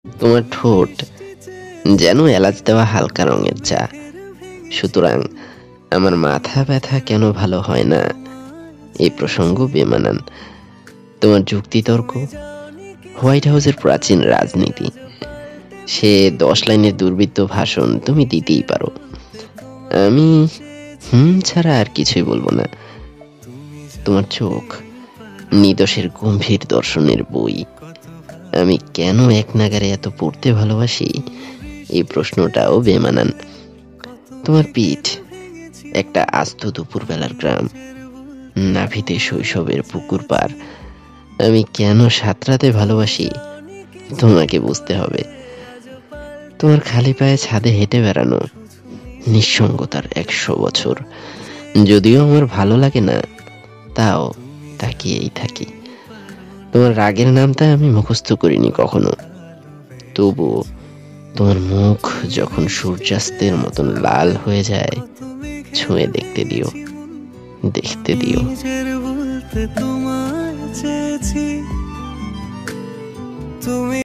তোমার ঠোঁট যেন এলাচ দেওয়া হালকা রঙের চা। সুতরাং আমার মাথা ব্যথা কেন ভালো হয় না এই প্রসঙ্গ বেমানান। তোমার যুক্তিতর্ক হোয়াইট হাউসের প্রাচীন রাজনীতি। সে 10 লাইনের দুর্বৃত্ত ভাষণ তুমি দিতেই পারো, আমি ছাড়া আর কিছুই বলবো না। তোমার চোখ নিদোষের গম্ভীর দর্শনের বই। আমি কেন এক নাগারে এত পড়তে ভালোবাসি এই প্রশ্নটাও বেমানান। তোমার পিঠ একটা আস্ত দুপুরবেলার গ্রাম, নাভিতে শৈশবের পুকুর পার। আমি কেন সাঁতরাতে ভালোবাসি তোমাকে বুঝতে হবে। তোমার খালি পায়ে ছাদে হেঁটে বেড়ানো নিঃসঙ্গতার 100 বছর। যদিও আমার ভালো লাগে না, তাও তাকিয়েই থাকি। তোমার রাগের নামটা আমি মুখস্থ করিনি কখনো, তবুও তোমার মুখ যখন সূর্যাস্তের মতন লাল হয়ে যায়, ছুঁয়ে দেখতে দিও, দেখতে দিও। নিজের বলতে তোমায় চেয়েছি, তুমি